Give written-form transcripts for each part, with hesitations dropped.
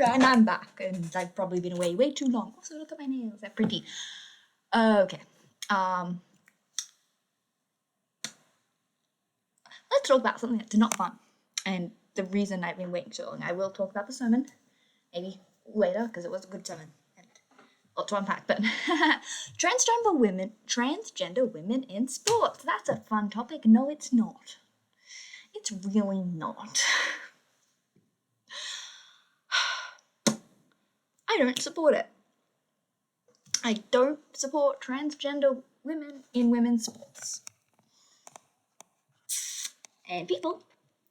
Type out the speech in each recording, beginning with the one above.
And I'm back, and I've probably been away way too long. Also, look at my nails, they're pretty. Okay. Let's talk about something that's not fun. And the reason I've been waiting so long, I will talk about the sermon, maybe later, because it was a good sermon. And a lot to unpack, but transgender women in sports. That's a fun topic. No, it's not. It's really not. I don't support it. I don't support transgender women in women's sports. And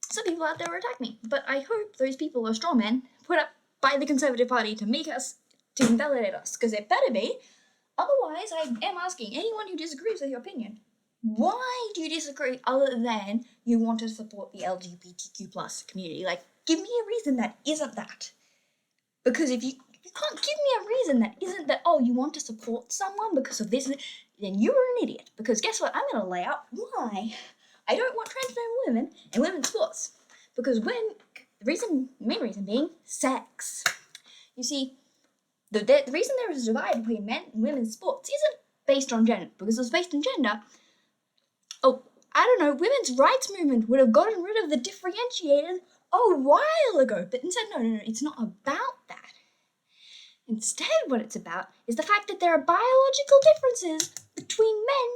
some people out there will attack me, but I hope those people are straw men put up by the Conservative Party to invalidate us, because it better be. Otherwise, I am asking anyone who disagrees with your opinion, why do you disagree other than you want to support the LGBTQ plus community? Like, give me a reason that isn't that. Because if you can't give me a reason that isn't that, oh, you want to support someone because of this, then you're an idiot. Because guess what? I'm going to lay out why I don't want transgender women in women's sports. Because the main reason being sex. You see, the reason there is a divide between men and women's sports isn't based on gender. Because if it was based on gender, women's rights movement would have gotten rid of the differentiated a while ago. But instead, no, it's not about that. Instead, what it's about is the fact that there are biological differences between men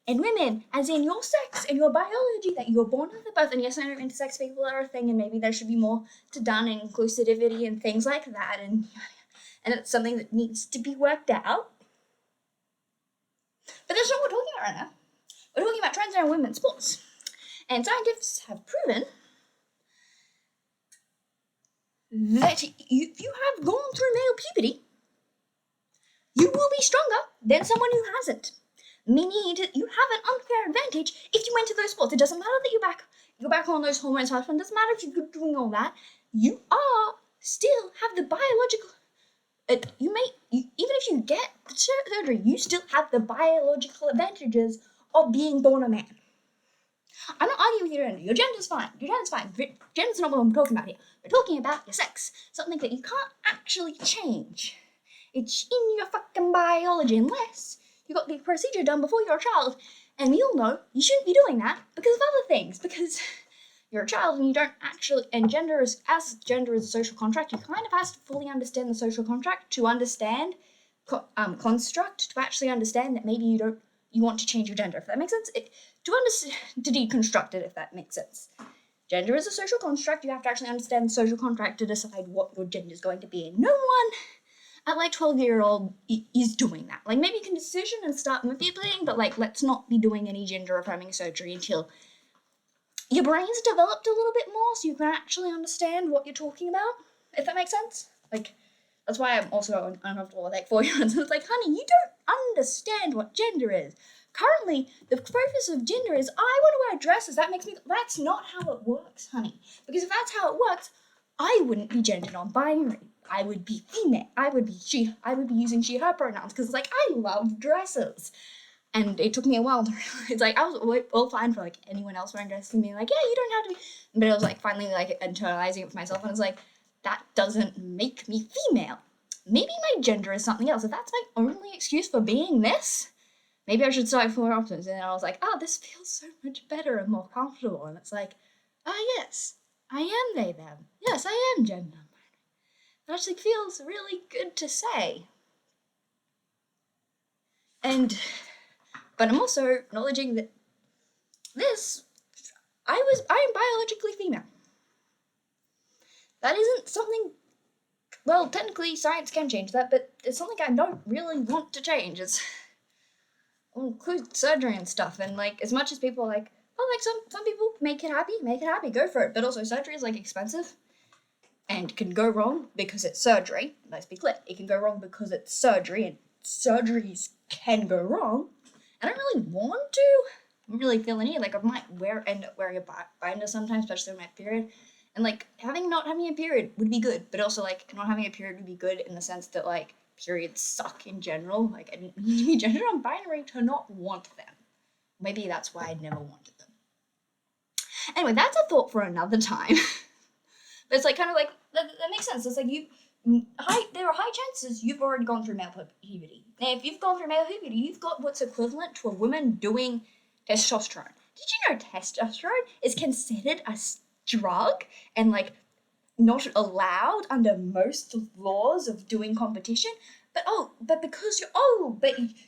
and women, as in your sex and your biology, that you're born with both. And yes, I know intersex people are a thing, and maybe there should be more done in inclusivity and things like that, and it's something that needs to be worked out. But that's not what we're talking about right now. We're talking about transgender women's sports. And scientists have proven that if you have gone through male puberty, you will be stronger than someone who hasn't. Meaning you have an unfair advantage if you went to those sports. It doesn't matter that you're back on those hormones. It doesn't matter if you're doing all that. You still have the biological. Even if you get the surgery, you still have the biological advantages of being born a man. I'm not arguing with your gender. Your gender's fine. Gender's not what I'm talking about here. We're talking about your sex. Something that you can't actually change. It's in your fucking biology unless you got the procedure done before you're a child. And we all know you shouldn't be doing that because of other things. Because you're a child and you don't actually... And gender is a social contract, you kind of have to fully understand the social contract to understand construct, to actually understand that maybe you want to change your gender, if that makes sense. To deconstruct it, if that makes sense. Gender is a social construct. You have to actually understand the social contract to decide what your gender is going to be. And no one at 12-year-old is doing that. Maybe you can decision and start manipulating, but let's not be doing any gender affirming surgery until your brain's developed a little bit more, so you can actually understand what you're talking about, if that makes sense. That's why I'm also uncomfortable with 4-year-olds. It's honey, you don't understand what gender is. Currently, the focus of gender is, I want to wear dresses. That's not how it works, honey. Because if that's how it works, I wouldn't be gender non-binary. I would be female. I would be using she, her pronouns, because I love dresses. And it took me a while to realize, I was all fine for anyone else wearing dresses and being yeah, you don't have to be. But it was finally internalizing it for myself, and it's that doesn't make me female. Maybe my gender is something else. If that's my only excuse for being this, maybe I should start for options. And then I was this feels so much better and more comfortable. And it's yes, I am they, them. Yes, I am gender. It actually feels really good to say. But I'm also acknowledging that I am biologically female. That isn't something, well, technically science can change that, but it's something I don't really want to change. It includes surgery and stuff, and as much as people are some people make it happy, go for it. But also surgery is expensive and can go wrong because it's surgery. Let's be clear, it can go wrong because it's surgery, and surgeries can go wrong. I don't really want to. I don't really feel any. I might end up wearing a binder sometimes, especially with my period. And not having a period would be good, but also not having a period would be good in the sense that periods suck in general. I didn't need to be gender non-binary to not want them. Maybe that's why I never wanted them. Anyway, that's a thought for another time. But it's that makes sense. It's there are high chances you've already gone through male puberty. Now, if you've gone through male puberty, you've got what's equivalent to a woman doing testosterone. Did you know testosterone is considered a drug and like not allowed under most laws of doing competition? But because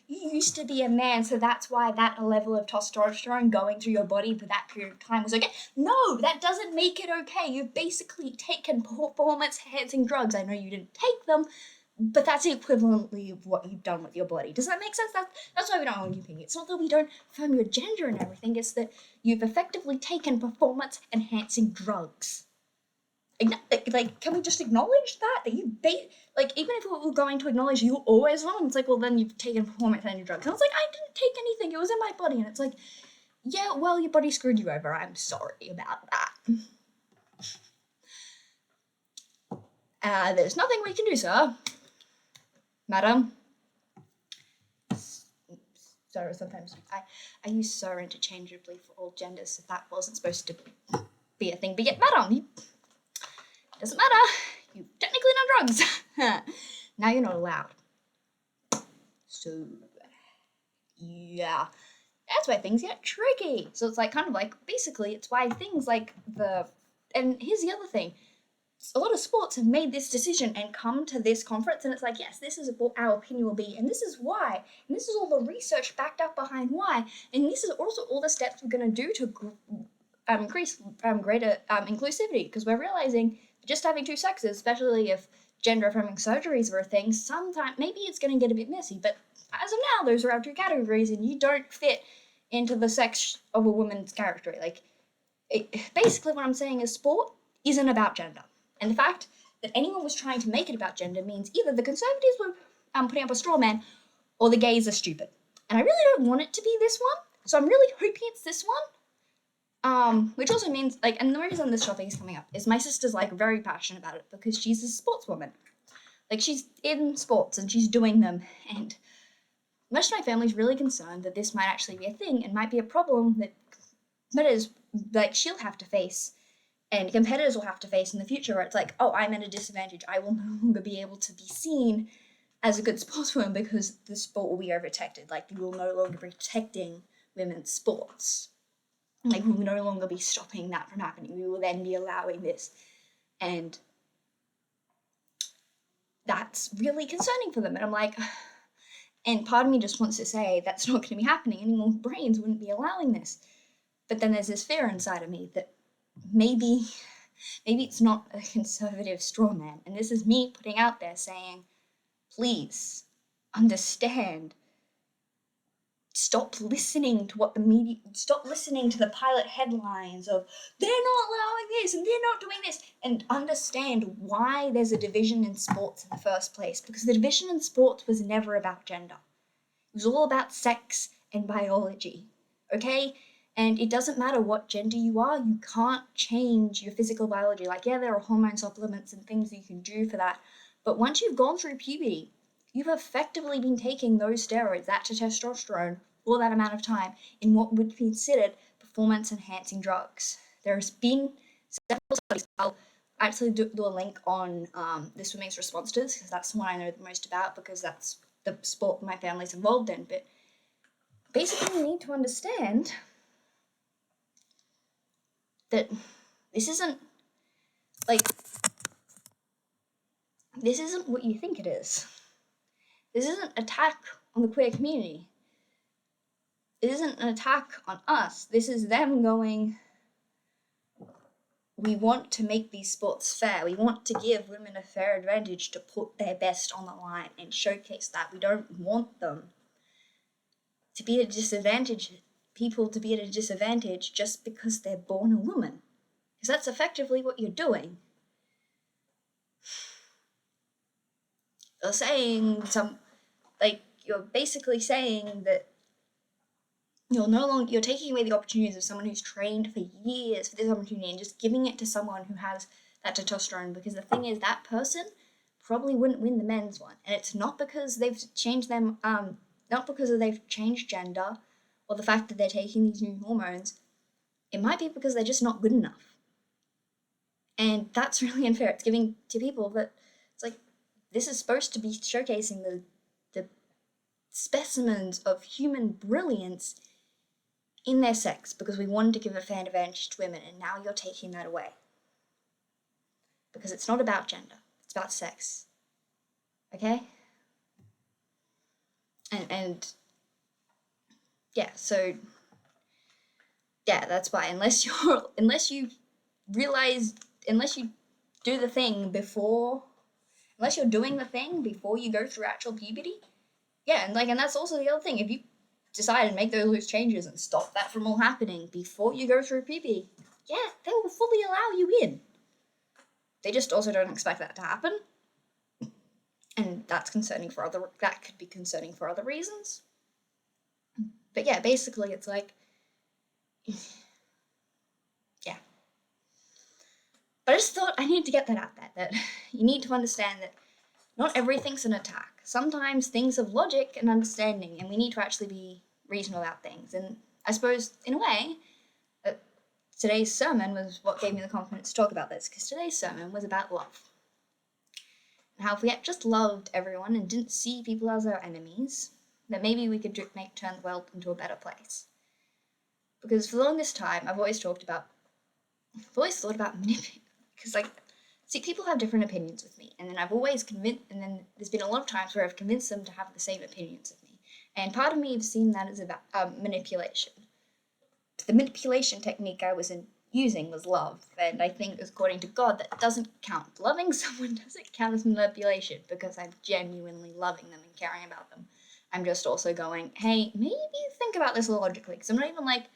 you used to be a man, so that's why that level of testosterone going through your body for that period of time was okay. No, that doesn't make it okay. You've basically taken performance-enhancing drugs. I know you didn't take them, but that's the equivalently of what you've done with your body. Does that make sense? That's why we don't argue things. It's not that we don't affirm your gender and everything. It's that you've effectively taken performance-enhancing drugs. Like, can we just acknowledge that you even if we're going to acknowledge you're always wrong, it's like, well, then you've taken performance-enhancing drugs. And it's like, I didn't take anything. It was in my body, and it's like, yeah, well, your body screwed you over. I'm sorry about that. There's nothing we can do, sir. Madam. Sorry, sometimes I use sir interchangeably for all genders, so that wasn't supposed to be a thing. But yet, madam, doesn't matter. You've technically done drugs. Now you're not allowed. So, yeah. That's why things get tricky. So it's like, kind of like, basically, it's why things like and here's the other thing. A lot of sports have made this decision and come to this conference, and it's like, yes, this is what our opinion will be, and this is why, and this is all the research backed up behind why, and this is also all the steps we're going to do to increase greater inclusivity, because we're realizing just having two sexes, especially if gender-affirming surgeries were a thing, sometimes maybe it's going to get a bit messy, but as of now, those are our two categories, and you don't fit into the sex of a woman's character. Basically what I'm saying is sport isn't about gender. And the fact that anyone was trying to make it about gender means either the conservatives were putting up a straw man or the gays are stupid. And I really don't want it to be this one, so I'm really hoping it's this one. Which also means, and the reason this topic is coming up is my sister's, very passionate about it because she's a sportswoman. She's in sports and she's doing them, and most of my family's really concerned that this might actually be a thing and might be a problem that she'll have to face and competitors will have to face in the future, where it's like, oh, I'm at a disadvantage. I will no longer be able to be seen as a good sportswoman because the sport will be overprotected. We will no longer be protecting women's sports. We will no longer be stopping that from happening. We will then be allowing this. And that's really concerning for them. And I'm like, and part of me just wants to say that's not going to be happening. Any more brains wouldn't be allowing this. But then there's this fear inside of me that maybe it's not a conservative straw man. And this is me putting out there saying, please understand. Stop listening to what the media, stop listening to the pilot headlines of they're not allowing this and they're not doing this, and understand why there's a division in sports in the first place, because the division in sports was never about gender. It was all about sex and biology, okay? And it doesn't matter what gender you are, you can't change your physical biology. There are hormone supplements and things that you can do for that, but once you've gone through puberty, you've effectively been taking those steroids, that testosterone, for that amount of time in what would be considered performance-enhancing drugs. There's been several studies. I'll actually do a link on the swimming's response to this, because that's the one I know the most about, because that's the sport my family's involved in. But basically, you need to understand that this isn't what you think it is. This isn't an attack on the queer community. It isn't an attack on us. This is them going, we want to make these sports fair. We want to give women a fair advantage to put their best on the line and showcase that. We don't want them to be at a disadvantage, people to be at a disadvantage just because they're born a woman. Because that's effectively what you're doing. You're saying you're basically saying that you're taking away the opportunities of someone who's trained for years for this opportunity and just giving it to someone who has that testosterone, because the thing is, that person probably wouldn't win the men's one. And it's not because they've changed them, not because they've changed gender or the fact that they're taking these new hormones. It might be because they're just not good enough. And that's really unfair. It's giving to people that It's like, this is supposed to be showcasing the specimens of human brilliance in their sex, because we wanted to give a fair advantage to women, and now you're taking that away. Because it's not about gender, it's about sex. Okay? And yeah, so yeah, that's why unless you do the thing before, unless you're doing the thing before you go through actual puberty, yeah, and that's also the other thing. If you decide and make those changes and stop that from all happening before you go through puberty, yeah, they will fully allow you in. They just also don't expect that to happen, and that could be concerning for other reasons. But yeah, basically, it's like, yeah. But I just thought I needed to get that out there, that you need to understand that not everything's an attack. Sometimes things have logic and understanding, and we need to actually be reasonable about things. And I suppose, in a way, today's sermon was what gave me the confidence to talk about this, because today's sermon was about love. And how if we had just loved everyone and didn't see people as our enemies, that maybe we could turn the world into a better place. Because for the longest time, I've always thought about manipulating, because see, people have different opinions with me, and then and then there's been a lot of times where I've convinced them to have the same opinions of me, and part of me has seen that as about manipulation. The manipulation technique I was using was love, and I think, according to God, that doesn't count. Loving someone doesn't count as manipulation, because I'm genuinely loving them and caring about them. I'm just also going, hey, maybe think about this logically, because I'm not even like,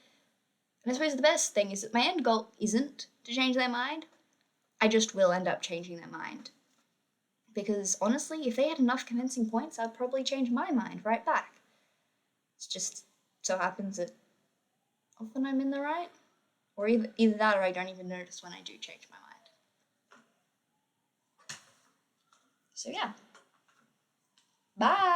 and I suppose the best thing is that my end goal isn't to change their mind. I just will end up changing their mind. Because honestly, if they had enough convincing points, I'd probably change my mind right back. It's just so happens that often I'm in the right. Or either that, or I don't even notice when I do change my mind. So yeah. Bye!